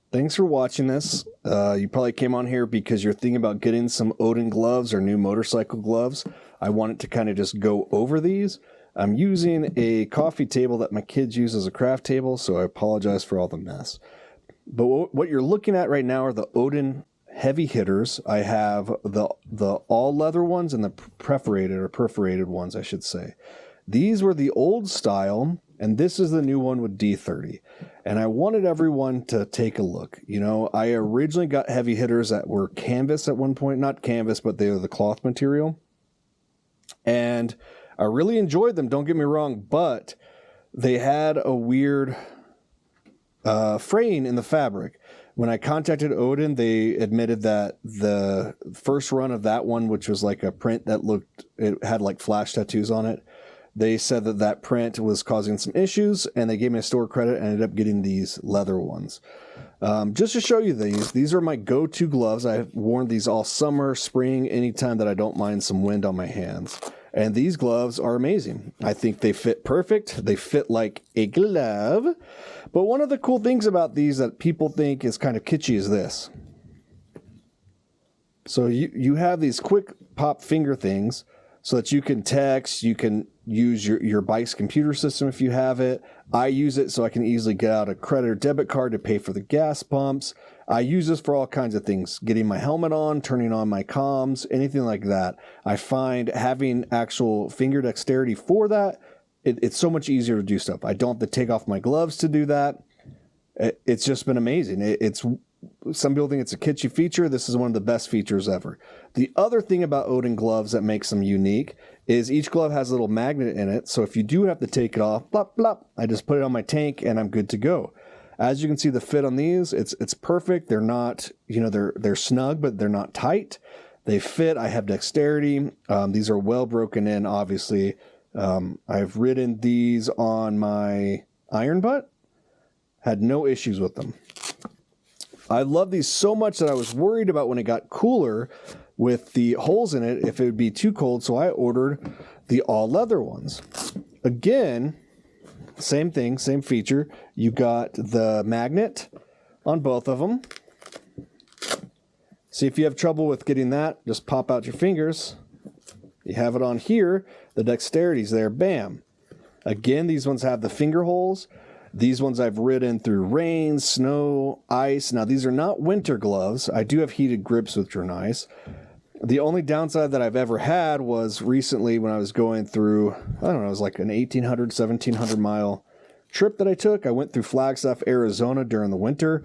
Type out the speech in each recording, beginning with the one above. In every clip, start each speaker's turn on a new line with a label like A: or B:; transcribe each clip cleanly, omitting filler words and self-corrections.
A: Thanks for watching this. You probably came on here because you're thinking about getting some Odin gloves or new motorcycle gloves. I wanted to kind of just go over these. I'm using a coffee table that my kids use as a craft table, so I apologize for all the mess. But what you're looking at right now are the Odin heavy hitters. I have the all leather ones and the perforated ones, I should say. These were the old style, and this is the new one with D30. And I wanted everyone to take a look. You know, I originally got heavy hitters that were canvas at one point. Not canvas, but they were the cloth material. And I really enjoyed them, don't get me wrong, but they had a weird fraying in the fabric. When I contacted Odin, they admitted that the first run of that one, which was like a print that it had like flash tattoos on it, they said that that print was causing some issues, and they gave me a store credit and ended up getting these leather ones. Just to show you these are my go-to gloves. I've worn these all summer, spring, anytime that I don't mind some wind on my hands. And these gloves are amazing. I think they fit perfect. They fit like a glove. But one of the cool things about these that people think is kind of kitschy is this. So you have these quick pop finger things so that you can text, you can use your bike's computer system if you have it. I use it so I can easily get out a credit or debit card to pay for the gas pumps. I use this for all kinds of things, getting my helmet on, turning on my comms, anything like that. I find having actual finger dexterity for that, it's so much easier to do stuff. I don't have to take off my gloves to do that. It's just been amazing. Some people think it's a kitschy feature. This is one of the best features ever. The other thing about Odin gloves that makes them unique is each glove has a little magnet in it. So if you do have to take it off, blop, blop, I just put it on my tank and I'm good to go. As you can see, the fit on these, it's perfect. They're not, they're snug, but they're not tight. They fit. I have dexterity. These are well broken in, obviously. I've ridden these on my iron butt. Had no issues with them. I love these so much that I was worried about when it got cooler with the holes in it, if it would be too cold, so I ordered the all leather ones. Again, same thing, same feature. You got the magnet on both of them. See, if you have trouble with getting that, just pop out your fingers. You have it on here, the dexterity's there, bam. Again, these ones have the finger holes. These ones I've ridden through rain, snow, ice. Now, these are not winter gloves. I do have heated grips, which are nice. The only downside that I've ever had was recently when I was going through, I don't know, it was like an 1,800, 1,700 mile trip that I took. I went through Flagstaff, Arizona during the winter,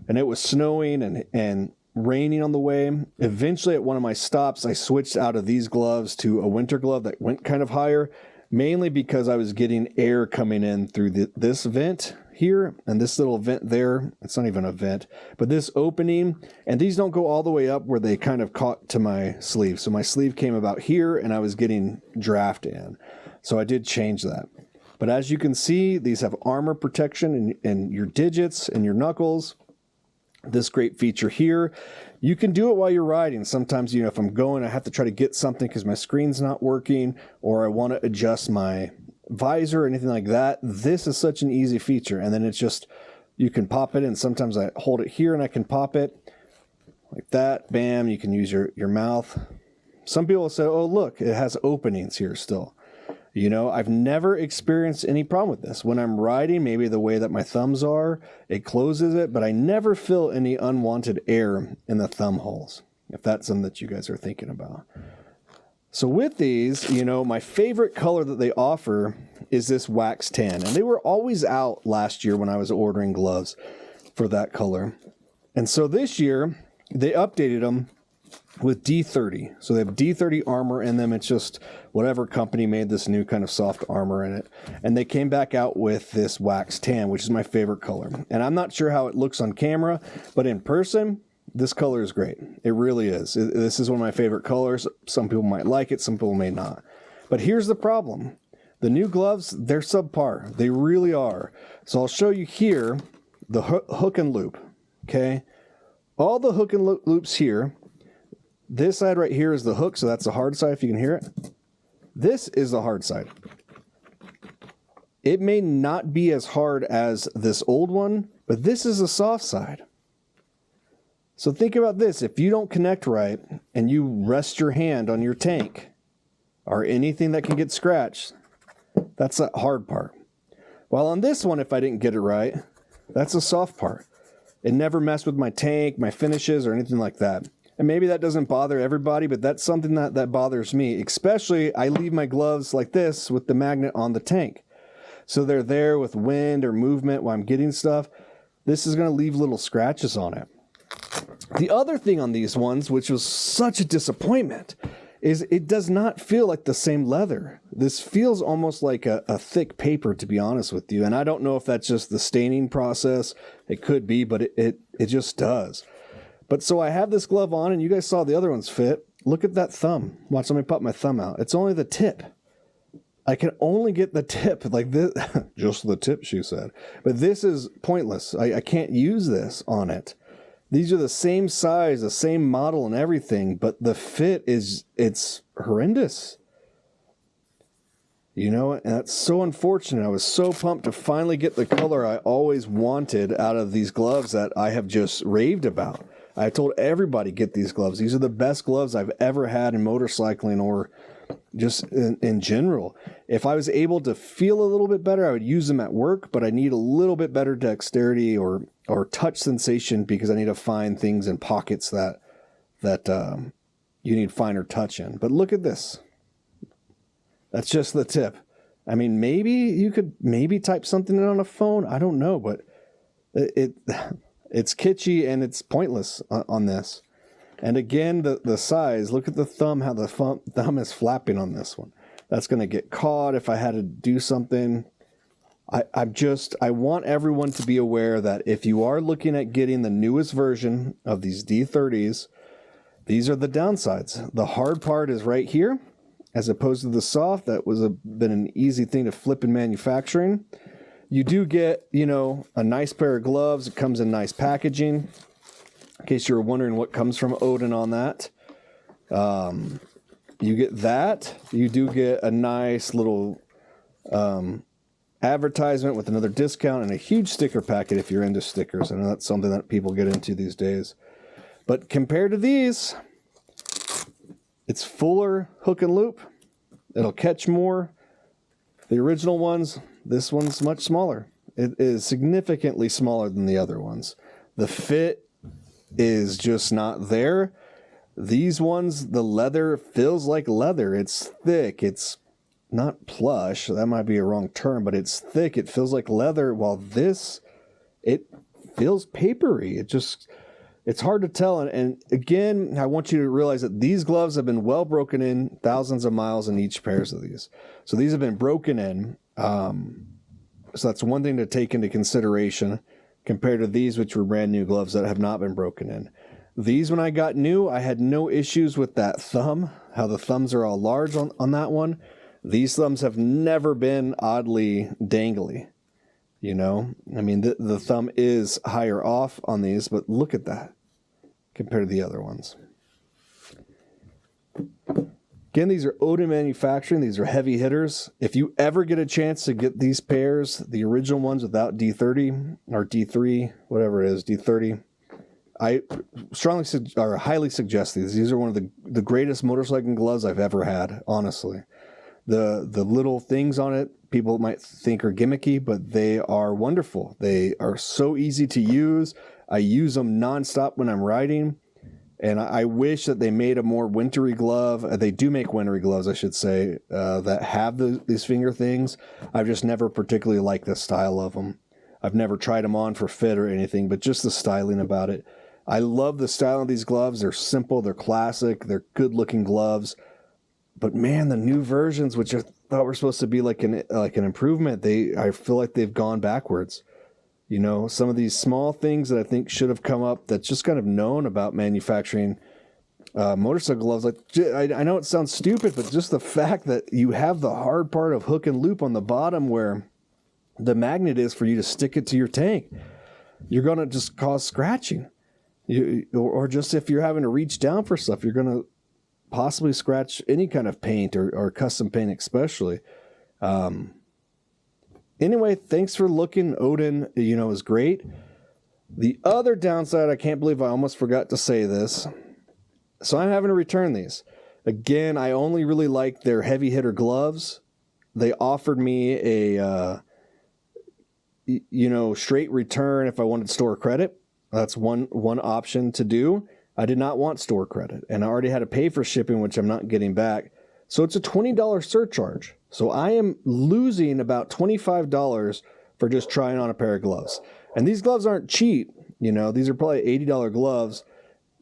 A: and it was snowing and raining on the way. Eventually, at one of my stops, I switched out of these gloves to a winter glove that went kind of higher, mainly because I was getting air coming in through this vent here and this little vent there. It's not even a vent, but this opening, and these don't go all the way up where they kind of caught to my sleeve. So my sleeve came about here and I was getting draft in. So I did change that. But as you can see, these have armor protection in your digits and your knuckles. This great feature here. You can do it while you're riding. Sometimes, if I'm going, I have to try to get something because my screen's not working, or I want to adjust my visor or anything like that. This is such an easy feature. And then it's just, you can pop it in. Sometimes I hold it here and I can pop it like that. Bam. You can use your mouth. Some people say, oh, look, it has openings here still. I've never experienced any problem with this. When I'm riding, maybe the way that my thumbs are, it closes it, but I never feel any unwanted air in the thumb holes, if that's something that you guys are thinking about. So with these, my favorite color that they offer is this wax tan. And they were always out last year when I was ordering gloves for that color. And so this year, they updated them with D30. So they have D30 armor in them. It's just whatever company made this new kind of soft armor in it. And they came back out with this wax tan, which is my favorite color. And I'm not sure how it looks on camera, but in person, this color is great. It really is. This is one of my favorite colors. Some people might like it, some people may not. But here's the problem. The new gloves, they're subpar. They really are. So I'll show you here the hook and loop, okay? All the hook and loops here. This side right here is the hook, so that's the hard side if you can hear it. This is the hard side. It may not be as hard as this old one, but this is the soft side. So think about this. If you don't connect right and you rest your hand on your tank or anything that can get scratched, that's the hard part. While on this one, if I didn't get it right, that's the soft part. It never messed with my tank, my finishes, or anything like that. And maybe that doesn't bother everybody, but that's something that bothers me. Especially, I leave my gloves like this with the magnet on the tank. So they're there with wind or movement while I'm getting stuff. This is going to leave little scratches on it. The other thing on these ones, which was such a disappointment, is it does not feel like the same leather. This feels almost like a thick paper, to be honest with you. And I don't know if that's just the staining process. It could be, but it just does. But so I have this glove on, and you guys saw the other ones fit. Look at that thumb. Watch, let me pop my thumb out. It's only the tip. I can only get the tip like this. Just the tip, she said. But this is pointless. I can't use this on it. These are the same size, the same model and everything, but the fit it's horrendous. You know, and that's so unfortunate. I was so pumped to finally get the color I always wanted out of these gloves that I have just raved about. I told everybody, get these gloves. These are the best gloves I've ever had in motorcycling or just in general. If I was able to feel a little bit better, I would use them at work, but I need a little bit better dexterity or touch sensation because I need to find things in pockets that you need finer touch in. But look at this. That's just the tip. I mean, maybe you could type something in on a phone. I don't know, but it's kitschy and it's pointless on this. And again, the size, look at the thumb, how the thumb is flapping on this one. That's going to get caught if I had to do something. I want everyone to be aware that if you are looking at getting the newest version of these D30s, these are the downsides. The hard part is right here, as opposed to the soft. That was been an easy thing to flip in manufacturing. You do get, a nice pair of gloves. It comes in nice packaging. In case you were wondering what comes from Odin on that. You get that. You do get a nice little advertisement with another discount and a huge sticker packet if you're into stickers. I know that's something that people get into these days. But compared to these, it's fuller hook and loop. It'll catch more. The original ones, this one's much smaller. It is significantly smaller than the other ones. The fit is just not there. These ones, the leather feels like leather. It's thick. It's not plush. That might be a wrong term, but it's thick. It feels like leather, while this, it feels papery. It's hard to tell. And again, I want you to realize that these gloves have been well broken in, thousands of miles in each pairs of these. So these have been broken in. So that's one thing to take into consideration compared to these, which were brand new gloves that have not been broken in. These, when I got new, I had no issues with that thumb, how the thumbs are all large on that one. These thumbs have never been oddly dangly, I mean, the thumb is higher off on these, but look at that compared to the other ones. Again, these are Odin manufacturing. These are heavy hitters. If you ever get a chance to get these pairs, the original ones without D30 or D3, whatever it is, D30, I strongly or highly suggest these. These are one of the greatest motorcycling gloves I've ever had, honestly. The little things on it, people might think are gimmicky, but they are wonderful. They are so easy to use. I use them nonstop when I'm riding. And I wish that they made a more wintry glove. They do make wintry gloves, I should say, that have these finger things. I've just never particularly liked the style of them. I've never tried them on for fit or anything, but just the styling about it. I love the style of these gloves. They're simple, they're classic, they're good-looking gloves. But man, the new versions, which I thought were supposed to be like an improvement, I feel like they've gone backwards. Some of these small things that I think should have come up that's just kind of known about manufacturing motorcycle gloves. Like, I know it sounds stupid, but just the fact that you have the hard part of hook and loop on the bottom where the magnet is for you to stick it to your tank, you're going to just cause scratching. Or just if you're having to reach down for stuff, you're going to possibly scratch any kind of paint or custom paint especially. Anyway, thanks for looking. Odin, is great. The other downside, I can't believe I almost forgot to say this. So I'm having to return these. Again, I only really like their heavy hitter gloves. They offered me a, straight return if I wanted store credit. That's one option to do. I did not want store credit, and I already had to pay for shipping, which I'm not getting back. So it's a $20 surcharge. So I am losing about $25 for just trying on a pair of gloves. And these gloves aren't cheap. These are probably $80 gloves.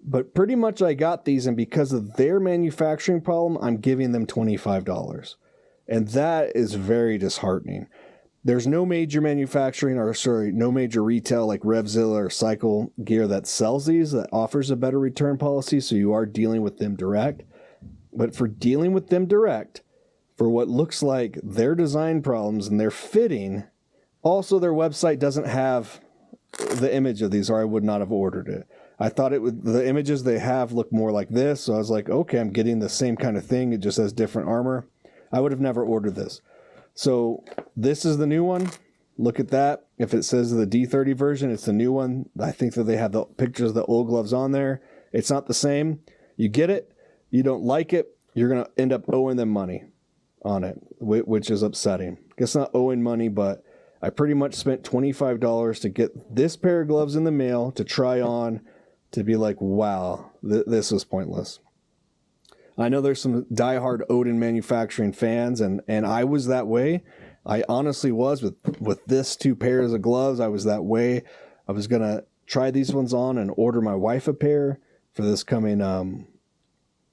A: But pretty much I got these, and because of their manufacturing problem, I'm giving them $25. And that is very disheartening. There's no major no major retail like Revzilla or Cycle Gear that sells these, that offers a better return policy, so you are dealing with them direct. But for dealing with them direct, for what looks like their design problems and their fitting, also their website doesn't have the image of these, or I would not have ordered it. I thought the images they have look more like this, so I was like, okay, I'm getting the same kind of thing, it just has different armor. I would have never ordered this. So this is the new one. Look at that. If it says the D30 version, it's the new one. I think that they have the pictures of the old gloves on there. It's not the same. You get it. You don't like it. You're going to end up owing them money on it, which is upsetting. I guess not owing money, but I pretty much spent $25 to get this pair of gloves in the mail to try on, to be like, wow, this was pointless. I know there's some diehard Odin manufacturing fans, and I was that way. I honestly was with this 2 pairs of gloves. I was that way. I was going to try these ones on and order my wife a pair for this coming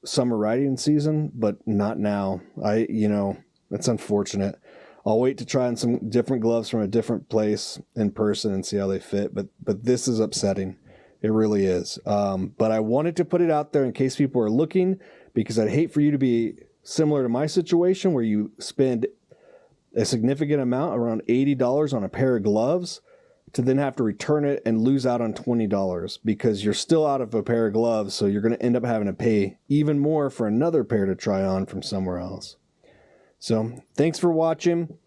A: summer riding season, but not now. That's unfortunate. I'll wait to try on some different gloves from a different place in person and see how they fit, but this is upsetting. It really is. But I wanted to put it out there in case people are looking, because I'd hate for you to be similar to my situation where you spend a significant amount, around $80 on a pair of gloves, to then have to return it and lose out on $20 because you're still out of a pair of gloves. So you're going to end up having to pay even more for another pair to try on from somewhere else. So thanks for watching.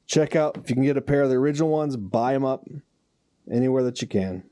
A: Check out, if you can get a pair of the original ones, buy them up anywhere that you can.